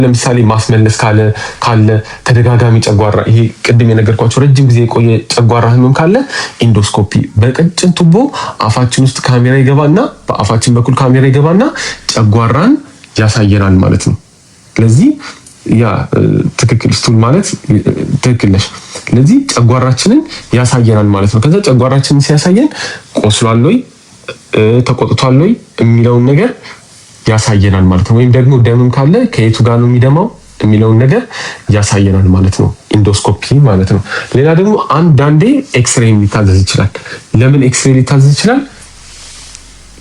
ለምሳሌ ማስመለስ ካለ ተደጋጋሚ ጨጓራ ይሄ ቅድም የነገርኳችሁ ረጅም ጊዜ የቆየ ጨጓራ ህመም ካለ ኢንዶስኮፒ በቀጭን ቱቦ አፋችን ውስጥ ካሜራ ይገባና በአፋችን በኩል ካሜራ ይገባና ጨጓራን ያሳየናል ማለት ነው። ስለዚህ ያ ትክክል ስቱል ማለት ትክክል ነሽ። ስለዚህ ጨጓራችንን ያሳየናል ማለት ነው። ከዛ ጨጓራችንን ሲያሳየን ቆስሏል ወይ ተቆጥቷል ወይ የሚለውን ነገር ያሳየናል ማለት ነው። ወይም ደግሞ ደምም ካለ ከየቱ ጋር ነው የሚደማው የሚለውን ነገር ያሳየናል ማለት ነው። ኢንዶስኮፒ ማለት ነው። ሌላ ደግሞ አንዳንዴ ኤክስሬይ ሊታዘዝ ይችላል። ለምን ኤክስሬይ ሊታዘዝ ይችላል?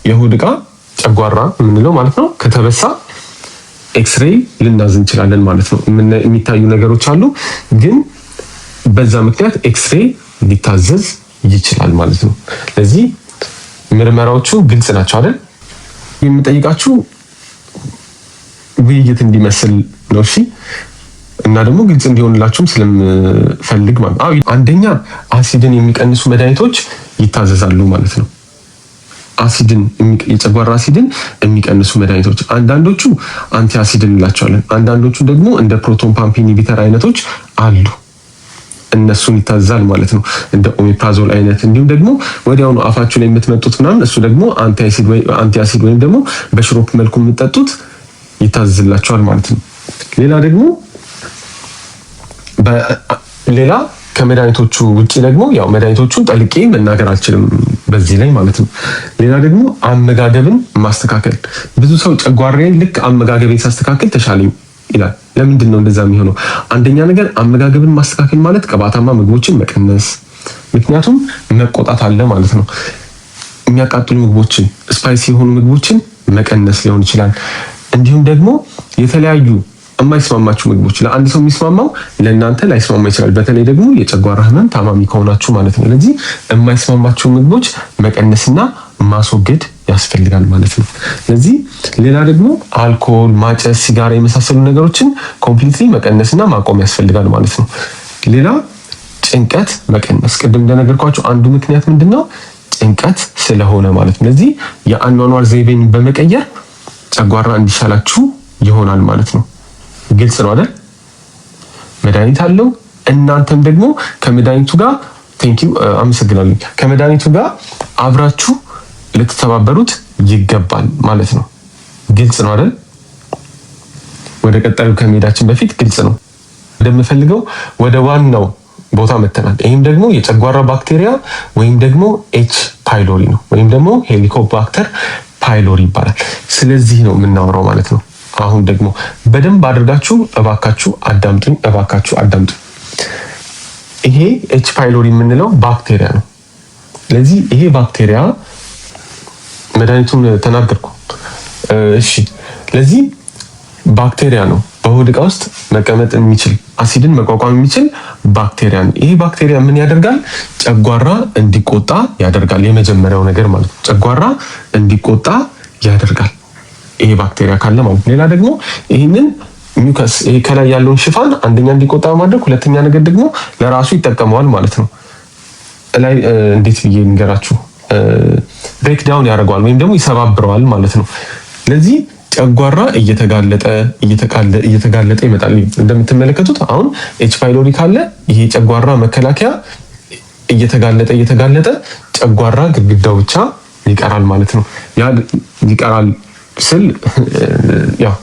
የሆድ ዕቃ ጨጓራ የምንለው ማለት ነው ከተበሳ ኤክስሬይ ልናዝ እንችላለን ማለት ነው። የሚታዩ ነገሮች አሉ፣ ግን በዛ ምክንያት ኤክስሬይ ሊታዘዝ ይችላል ማለት ነው። ስለዚህ ምርመራዎቹ ግልጽ ናቸው አይደል? የምጠይቃችሁ ውይይት እንዲመስል ነው እሺ። እና ደግሞ ግልጽ እንዲሆንላችሁም ስለምፈልግ ማለት ነው። አንደኛ አሲድን የሚቀንሱ መድኃኒቶች ይታዘዛሉ ማለት ነው። የጨጓራ አሲድን የሚቀንሱ መድኃኒቶች አንዳንዶቹ አንቲ አሲድ እንላቸዋለን። አንዳንዶቹ ደግሞ እንደ ፕሮቶን ፓምፕ ኢንሂቢተር አይነቶች አሉ። እነሱን ይታዘዛል ማለት ነው። እንደ ኦሜፕራዞል አይነት እንዲሁም ደግሞ ወዲያውኑ አፋችሁ ላይ የምትመጡት ምናምን እሱ ደግሞ አንቲ አሲድ ወይም ደግሞ በሽሮፕ መልኩ የምትጠጡት ይታዘዝላቸዋል ማለት ነው። ሌላ ከመድኃኒቶቹ ውጪ ደግሞ ያው መድኃኒቶቹን ጠልቄ መናገር አልችልም በዚህ ላይ ማለት ነው። ሌላ ደግሞ አመጋገብን ማስተካከል። ብዙ ሰው ጨጓራዬን ልክ አመጋገብን ሳስተካከል ተሻለኝ ይላል። ለምንድን ነው እንደዛ የሚሆነው? አንደኛ ነገር አመጋገብን ማስተካከል ማለት ቅባታማ ምግቦችን መቀነስ፣ ምክንያቱም መቆጣት አለ ማለት ነው። የሚያቃጥሉ ምግቦችን፣ ስፓይሲ የሆኑ ምግቦችን መቀነስ ሊሆን ይችላል። እንዲሁም ደግሞ የተለያዩ የማይስማማችሁ ምግቦች ለአንድ ሰው የሚስማማው ለእናንተ ላይስማማ ይችላል። በተለይ ደግሞ የጨጓራ ህመም ታማሚ ከሆናችሁ ማለት ነው። ስለዚህ የማይስማማችሁ ምግቦች መቀነስና ማስወገድ ያስፈልጋል ማለት ነው። ስለዚህ ሌላ ደግሞ አልኮል፣ ማጨስ፣ ሲጋራ የመሳሰሉ ነገሮችን ኮምፕሊትሊ መቀነስና ማቆም ያስፈልጋል ማለት ነው። ሌላ ጭንቀት መቀነስ። ቅድም እንደነገርኳችሁ አንዱ ምክንያት ምንድነው? ጭንቀት ስለሆነ ማለት ነው። ስለዚህ የአኗኗር ዘይቤን በመቀየር ጨጓራ እንዲሻላችሁ ይሆናል ማለት ነው። ግልጽ ነው አይደል? መድኃኒት አለው። እናንተም ደግሞ ከመድኃኒቱ ጋር አመሰግናለሁ። ከመድኃኒቱ ጋር አብራችሁ ልትተባበሩት ይገባል ማለት ነው። ግልጽ ነው አይደል? ወደ ቀጣዩ ከመሄዳችን በፊት ግልጽ ነው እንደምፈልገው ወደ ዋናው ቦታ መተናል። ይህም ደግሞ የጨጓራ ባክቴሪያ ወይም ደግሞ ኤች ፓይሎሪ ነው፣ ወይም ደግሞ ሄሊኮባክተር ፓይሎሪ ይባላል። ስለዚህ ነው የምናወራው ማለት ነው። አሁን ደግሞ በደንብ አድርጋችሁ እባካችሁ አዳምጡኝ። ይሄ ኤች ፓይሎሪ የምንለው ባክቴሪያ ነው። ስለዚህ ይሄ ባክቴሪያ መድኃኒቱን ተናገርኩ። እሺ፣ ስለዚህ ባክቴሪያ ነው በሆድ ዕቃ ውስጥ መቀመጥ የሚችል አሲድን መቋቋም የሚችል ባክቴሪያ ነው። ይሄ ባክቴሪያ ምን ያደርጋል? ጨጓራ እንዲቆጣ ያደርጋል። የመጀመሪያው ነገር ማለት ነው። ጨጓራ እንዲቆጣ ያደርጋል ይሄ ባክቴሪያ ካለ ማለት ነው። ሌላ ደግሞ ይህንን ሚውከስ ከላይ ያለውን ሽፋን አንደኛ እንዲቆጣ ማድረግ፣ ሁለተኛ ነገር ደግሞ ለራሱ ይጠቀመዋል ማለት ነው። ላይ እንዴት ብዬ ንገራችሁ? ብሬክ ዳውን ያደርገዋል ወይም ደግሞ ይሰባብረዋል ማለት ነው። ስለዚህ ጨጓራ እየተጋለጠ ይመጣል። እንደምትመለከቱት አሁን ኤች ፓይሎሪ ካለ ይሄ ጨጓራ መከላከያ እየተጋለጠ ጨጓራ ግድግዳው ብቻ ይቀራል ማለት ነው። ያ ይቀራል ስል ያው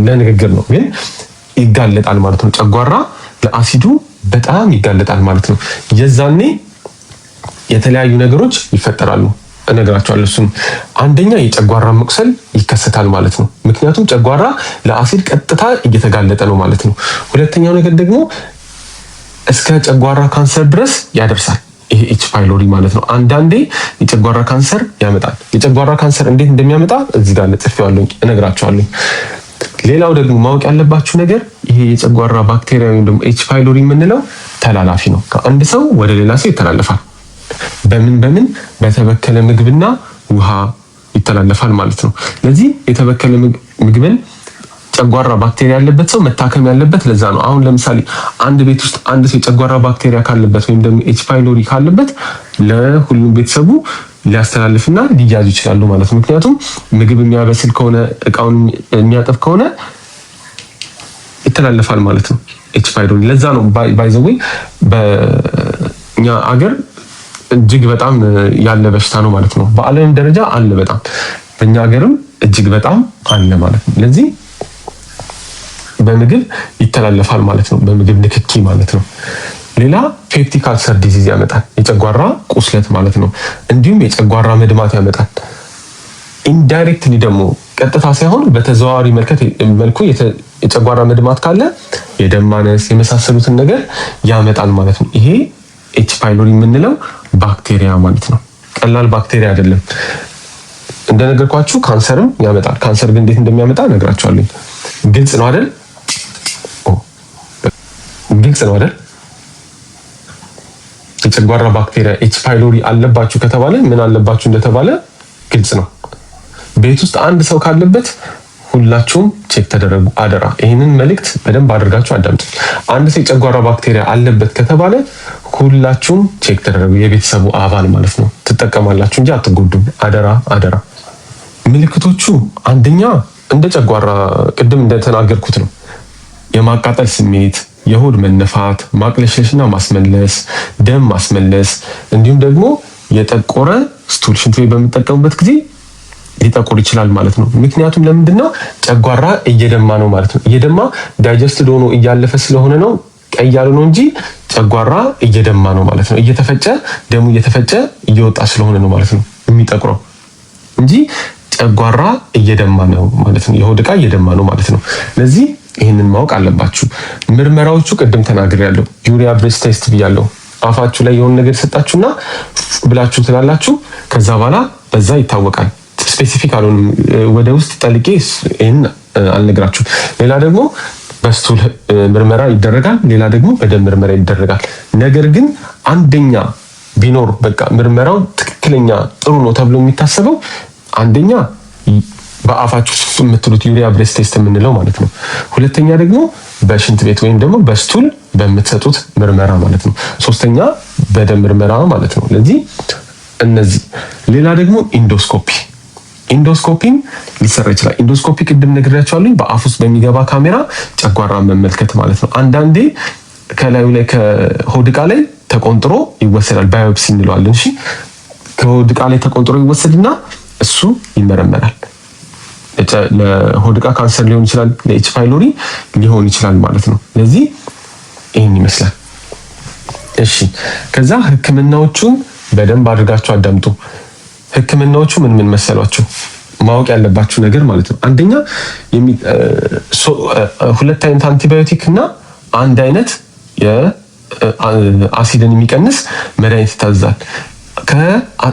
ለንግግር ነው፣ ግን ይጋለጣል ማለት ነው። ጨጓራ ለአሲዱ በጣም ይጋለጣል ማለት ነው። የዛኔ የተለያዩ ነገሮች ይፈጠራሉ፣ እነግራቸዋለሁ። እሱም አንደኛ የጨጓራ መቁሰል ይከሰታል ማለት ነው። ምክንያቱም ጨጓራ ለአሲድ ቀጥታ እየተጋለጠ ነው ማለት ነው። ሁለተኛው ነገር ደግሞ እስከ ጨጓራ ካንሰር ድረስ ያደርሳል ይሄ ኤች ፓይሎሪ ማለት ነው። አንዳንዴ የጨጓራ ካንሰር ያመጣል። የጨጓራ ካንሰር እንዴት እንደሚያመጣ እዚህ ጋር ጽፌዋለሁ፣ እነግራቸዋለሁ። ሌላው ደግሞ ማወቅ ያለባችሁ ነገር ይሄ የጨጓራ ባክቴሪያ ወይም ደግሞ ኤች ፓይሎሪ የምንለው ተላላፊ ነው። ከአንድ ሰው ወደ ሌላ ሰው ይተላለፋል። በምን በተበከለ ምግብና ውሃ ይተላለፋል ማለት ነው። ስለዚህ የተበከለ ምግብን ጨጓራ ባክቴሪያ ያለበት ሰው መታከም ያለበት ለዛ ነው። አሁን ለምሳሌ አንድ ቤት ውስጥ አንድ ሰው የጨጓራ ባክቴሪያ ካለበት ወይም ደግሞ ኤች ፓይሎሪ ካለበት ለሁሉም ቤተሰቡ ሊያስተላልፍና ሊያዙ ይችላሉ ማለት ነው። ምክንያቱም ምግብ የሚያበስል ከሆነ እቃውን የሚያጠፍ ከሆነ ይተላለፋል ማለት ነው ኤች ፓይሎሪ። ለዛ ነው ባይ ዘ ዌይ በእኛ አገር እጅግ በጣም ያለ በሽታ ነው ማለት ነው። በዓለም ደረጃ አለ በጣም፣ በእኛ ሀገርም እጅግ በጣም አለ ማለት ነው። ለዚህ በምግብ ይተላለፋል ማለት ነው፣ በምግብ ንክኪ ማለት ነው። ሌላ ፔፕቲክ አልሰር ዲዚዝ ያመጣል፣ የጨጓራ ቁስለት ማለት ነው። እንዲሁም የጨጓራ መድማት ያመጣል። ኢንዳይሬክትሊ ደግሞ ቀጥታ ሳይሆን በተዘዋዋሪ መልኩ የጨጓራ መድማት ካለ የደም ማነስ የመሳሰሉትን ነገር ያመጣል ማለት ነው። ይሄ ኤች ፓይሎሪ የምንለው ባክቴሪያ ማለት ነው። ቀላል ባክቴሪያ አይደለም። እንደነገርኳችሁ ካንሰርም ያመጣል። ካንሰር ግን እንዴት እንደሚያመጣ እነግራችኋለሁ። ግልጽ ነው አይደል? ግልጽ ነው አይደል? የጨጓራ ባክቴሪያ ኤች ፓይሎሪ አለባችሁ ከተባለ ምን አለባችሁ እንደተባለ ግልጽ ነው። ቤት ውስጥ አንድ ሰው ካለበት ሁላችሁም ቼክ ተደረጉ አደራ። ይህንን መልእክት በደንብ አድርጋችሁ አዳምጡ። አንድ ሰው የጨጓራ ባክቴሪያ አለበት ከተባለ ሁላችሁም ቼክ ተደረጉ። የቤተሰቡ አባል ማለት ነው። ትጠቀማላችሁ እንጂ አትጎዱም። አደራ አደራ። ምልክቶቹ አንደኛ እንደ ጨጓራ ቅድም እንደተናገርኩት ነው። የማቃጠል ስሜት፣ የሆድ መነፋት፣ ማቅለሽለሽና ማስመለስ፣ ደም ማስመለስ፣ እንዲሁም ደግሞ የጠቆረ ስቱል ሽንት ቤት በምጠቀሙበት ጊዜ ሊጠቁር ይችላል ማለት ነው። ምክንያቱም ለምንድነው? ጨጓራ እየደማ ነው ማለት ነው። እየደማ ዳይጀስትድ ሆኖ እያለፈ ስለሆነ ነው ቀይ ያለው ነው እንጂ ጨጓራ እየደማ ነው ማለት ነው። እየተፈጨ ደሙ እየተፈጨ እየወጣ ስለሆነ ነው ማለት ነው የሚጠቁረው እንጂ ጨጓራ እየደማ ነው ማለት ነው። የሆድ ዕቃ እየደማ ነው ማለት ነው። ለዚህ ይህንን ማወቅ አለባችሁ። ምርመራዎቹ ቅድም ተናግሬያለሁ። ዩሪያ ብሬስ ቴስት ብያለሁ። አፋችሁ ላይ የሆነ ነገር ሰጣችሁና ብላችሁ ትላላችሁ። ከዛ በኋላ በዛ ይታወቃል። ስፔሲፊክ አልሆንም፣ ወደ ውስጥ ጠልቄ ይህን አልነግራችሁም። ሌላ ደግሞ በስቱል ምርመራ ይደረጋል። ሌላ ደግሞ በደም ምርመራ ይደረጋል። ነገር ግን አንደኛ ቢኖር በቃ ምርመራው ትክክለኛ ጥሩ ነው ተብሎ የሚታሰበው አንደኛ በአፋችሁ የምትሉት ዩሪያ ብሬስ ቴስት የምንለው ማለት ነው። ሁለተኛ ደግሞ በሽንት ቤት ወይም ደግሞ በስቱል በምትሰጡት ምርመራ ማለት ነው። ሶስተኛ በደም ምርመራ ማለት ነው። ለዚህ እነዚህ ሌላ ደግሞ ኢንዶስኮፒም ሊሰራ ይችላል። ኢንዶስኮፒ ቅድም ነግሬያቸዋለሁ። በአፍ ውስጥ በሚገባ ካሜራ ጨጓራ መመልከት ማለት ነው። አንዳንዴ ከላዩ ላይ ከሆድ ዕቃ ላይ ተቆንጥሮ ይወሰዳል። ባዮፕሲ እንለዋለን። እሺ፣ ከሆድ ዕቃ ላይ ተቆንጥሮ ይወሰድና እሱ ይመረመራል። ለሆድ ዕቃ ካንሰር ሊሆን ይችላል፣ ለኤች ፓይሎሪ ሊሆን ይችላል ማለት ነው። ለዚህ ይህን ይመስላል። እሺ፣ ከዛ ህክምናዎቹን በደንብ አድርጋችሁ አዳምጡ። ህክምናዎቹ ምን ምን መሰሏችሁ? ማወቅ ያለባችሁ ነገር ማለት ነው። አንደኛ ሁለት አይነት አንቲባዮቲክ እና አንድ አይነት የአሲድን የሚቀንስ መድኃኒት ይታዛል።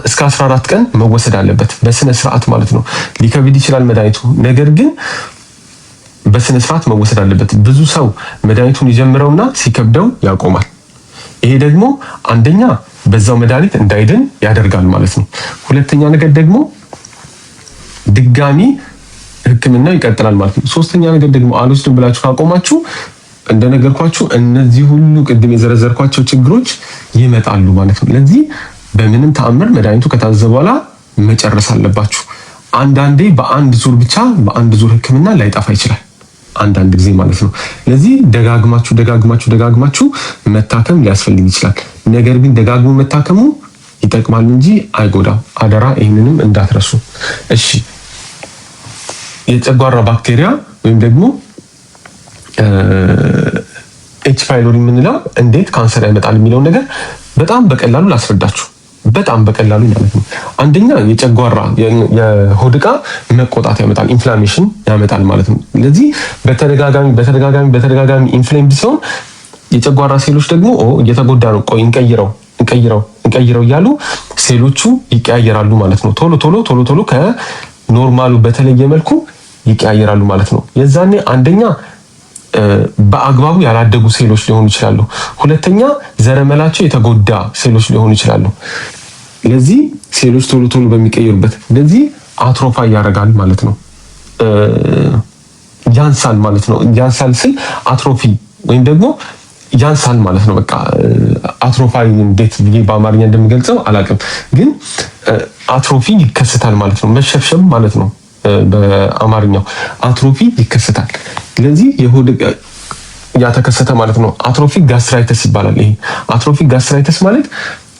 እስከ 14 ቀን መወሰድ አለበት በስነ ስርዓት ማለት ነው። ሊከብድ ይችላል መድኃኒቱ፣ ነገር ግን በስነ ስርዓት መወሰድ አለበት። ብዙ ሰው መድኃኒቱን ይጀምረውና ሲከብደው ያቆማል። ይሄ ደግሞ አንደኛ በዛው መድኃኒት እንዳይድን ያደርጋል ማለት ነው። ሁለተኛ ነገር ደግሞ ድጋሚ ህክምናው ይቀጥላል ማለት ነው። ሶስተኛ ነገር ደግሞ አልወስድም ብላችሁ ካቆማችሁ እንደነገርኳችሁ እነዚህ ሁሉ ቅድም የዘረዘርኳቸው ችግሮች ይመጣሉ ማለት ነው። ለዚህ በምንም ተአምር መድኃኒቱ ከታዘዘ በኋላ መጨረስ አለባችሁ። አንዳንዴ በአንድ ዙር ህክምና ላይጠፋ ይችላል፣ አንዳንድ ጊዜ ማለት ነው። ለዚህ ደጋግማችሁ መታከም ሊያስፈልግ ይችላል። ነገር ግን ደጋግሞ መታከሙ ይጠቅማል እንጂ አይጎዳም። አደራ ይህንንም እንዳትረሱ እሺ። የጨጓራ ባክቴሪያ ወይም ደግሞ ኤች ፓይሎሪ የምንለው እንዴት ካንሰር ያመጣል የሚለውን ነገር በጣም በቀላሉ ላስረዳችሁ። በጣም በቀላሉ ማለት ነው። አንደኛ የጨጓራ የሆድ ዕቃ መቆጣት ያመጣል፣ ኢንፍላሜሽን ያመጣል ማለት ነው። ስለዚህ በተደጋጋሚ ኢንፍሌምድ ሲሆን የጨጓራ ሴሎች ደግሞ እየተጎዳ ነው፣ ቆይ እንቀይረው እያሉ ሴሎቹ ይቀያየራሉ ማለት ነው። ቶሎ ከኖርማሉ በተለየ መልኩ ይቀያየራሉ ማለት ነው። የዛኔ አንደኛ በአግባቡ ያላደጉ ሴሎች ሊሆኑ ይችላሉ። ሁለተኛ ዘረመላቸው የተጎዳ ሴሎች ሊሆኑ ይችላሉ። ለዚህ ሴሎች ቶሎ በሚቀየሩበት ለዚህ አትሮፋ ያደርጋል ማለት ነው። ያንሳል ማለት ነው። ያንሳል ስል አትሮፊ ወይም ደግሞ ያንሳል ማለት ነው። በቃ አትሮፋይ እንዴት ብዬ በአማርኛ እንደምገልጸው አላውቅም፣ ግን አትሮፊ ይከሰታል ማለት ነው። መሸብሸብ ማለት ነው። በአማርኛው አትሮፊ ይከሰታል። ስለዚህ ያተከሰተ ማለት ነው አትሮፊክ ጋስትራይተስ ይባላል። ይሄ አትሮፊክ ጋስትራይተስ ማለት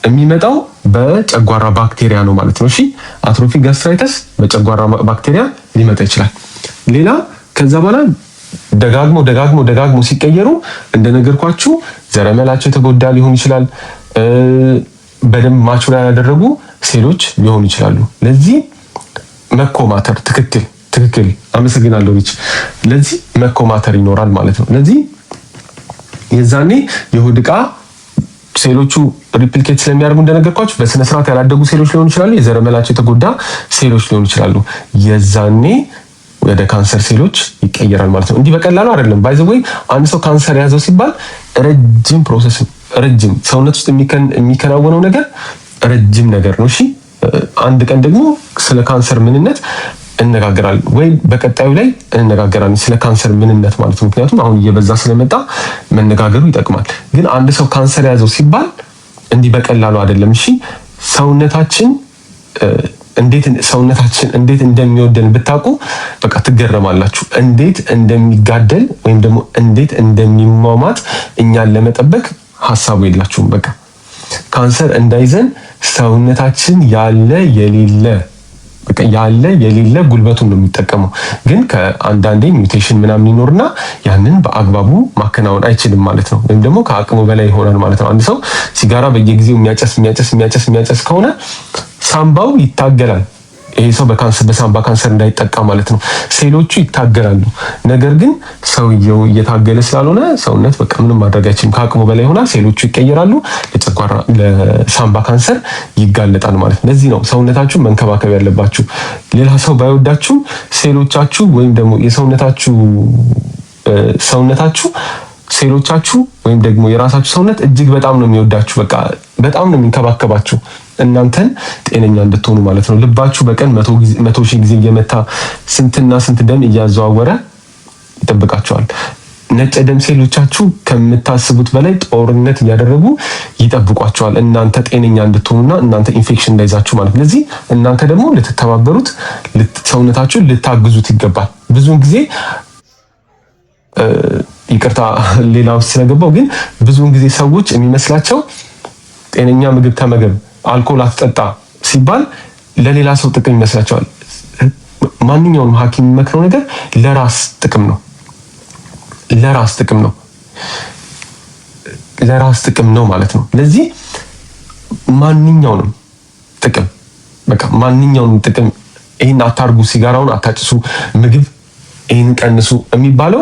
የሚመጣው በጨጓራ ባክቴሪያ ነው ማለት ነው። እሺ አትሮፊክ ጋስትራይተስ በጨጓራ ባክቴሪያ ሊመጣ ይችላል። ሌላ ከዛ በኋላ ደጋግሞ ሲቀየሩ እንደነገርኳችሁ ዘረመላቸው የተጎዳ ሊሆን ይችላል። በደንብ ማቹራ ያደረጉ ሴሎች ሊሆኑ ይችላሉ። ለዚህ መኮማተር ትክክል አመሰግናለሁ ልጅ። ለዚህ መኮማተር ይኖራል ማለት ነው። ለዚህ የዛኔ የሆድ ዕቃ ሴሎቹ ሪፕሊኬት ስለሚያደርጉ እንደነገርኳችሁ በስነ ስርዓት ያላደጉ ሴሎች ሊሆኑ ይችላሉ። የዘረመላቸው የተጎዳ ሴሎች ሊሆኑ ይችላሉ። የዛኔ ወደ ካንሰር ሴሎች ይቀየራል ማለት ነው። እንዲህ በቀላሉ አይደለም። ባይ ዘ ወይ አንድ ሰው ካንሰር ያዘው ሲባል ረጅም ፕሮሰስ ረጅም ሰውነት ውስጥ የሚከናወነው ነገር ረጅም ነገር ነው። እሺ አንድ ቀን ደግሞ ስለ ካንሰር ምንነት እንነጋገራለን ወይ በቀጣዩ ላይ እንነጋገራለን ስለ ካንሰር ምንነት ማለት ነው። ምክንያቱም አሁን እየበዛ ስለመጣ መነጋገሩ ይጠቅማል። ግን አንድ ሰው ካንሰር ያዘው ሲባል እንዲህ በቀላሉ አይደለም። እሺ ሰውነታችን እንዴት እንደሚወደን ብታውቁ በቃ ትገረማላችሁ። እንዴት እንደሚጋደል ወይም ደግሞ እንዴት እንደሚሟሟት እኛን ለመጠበቅ ሀሳቡ የላችሁም። በቃ ካንሰር እንዳይዘን ሰውነታችን ያለ የሌለ ጉልበቱን ነው የሚጠቀመው። ግን ከአንዳንዴ ሚውቴሽን ምናምን ይኖርና ያንን በአግባቡ ማከናወን አይችልም ማለት ነው። ወይም ደግሞ ከአቅሙ በላይ ይሆናል ማለት ነው። አንድ ሰው ሲጋራ በየጊዜው የሚያጨስ ከሆነ ሳምባው ይታገላል። ይሄ ሰው በሳምባ ካንሰር እንዳይጠቃ ማለት ነው። ሴሎቹ ይታገላሉ። ነገር ግን ሰውየው እየታገለ ስላልሆነ ሰውነት በቃ ምንም ማድረግ አይችልም። ከአቅሙ በላይ ሆና ሴሎቹ ይቀየራሉ፣ ለሳምባ ካንሰር ይጋለጣል ማለት ነው። ለዚህ ነው ሰውነታችሁ መንከባከብ ያለባችሁ። ሌላ ሰው ባይወዳችሁ ሴሎቻችሁ ወይም ደግሞ ሰውነታችሁ ሴሎቻችሁ ወይም ደግሞ የራሳችሁ ሰውነት እጅግ በጣም ነው የሚወዳችሁ። በቃ በጣም ነው የሚንከባከባችሁ እናንተን ጤነኛ እንድትሆኑ ማለት ነው። ልባችሁ በቀን 100,000 ጊዜ እየመታ ስንትና ስንት ደም እያዘዋወረ ይጠብቃቸዋል። ነጭ ደም ሴሎቻችሁ ከምታስቡት በላይ ጦርነት እያደረጉ ይጠብቋቸዋል እናንተ ጤነኛ እንድትሆኑና እናንተ ኢንፌክሽን እንዳይዛችሁ ማለት ነው። ለዚህ እናንተ ደግሞ ልትተባበሩት ሰውነታችሁ ልታግዙት ይገባል። ብዙውን ጊዜ ይቅርታ ሌላ ውስጥ ስለገባው ግን ብዙውን ጊዜ ሰዎች የሚመስላቸው ጤነኛ ምግብ ተመገብ፣ አልኮል አትጠጣ ሲባል ለሌላ ሰው ጥቅም ይመስላቸዋል። ማንኛውም ሐኪም የሚመክረው ነገር ለራስ ጥቅም ነው ማለት ነው። ለዚህ ማንኛውንም ጥቅም ይሄን አታርጉ፣ ሲጋራውን አታጭሱ፣ ምግብ ይሄን ቀንሱ የሚባለው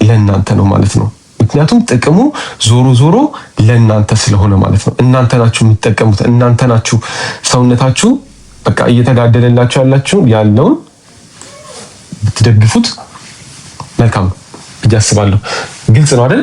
ለእናንተ ነው ማለት ነው። ምክንያቱም ጥቅሙ ዞሮ ለእናንተ ስለሆነ ማለት ነው። እናንተ ናችሁ የምትጠቀሙት፣ እናንተ ናችሁ ሰውነታችሁ በቃ እየተጋደለላችሁ ያለውን ብትደግፉት መልካም ብዬ አስባለሁ። ግልጽ ነው አይደል?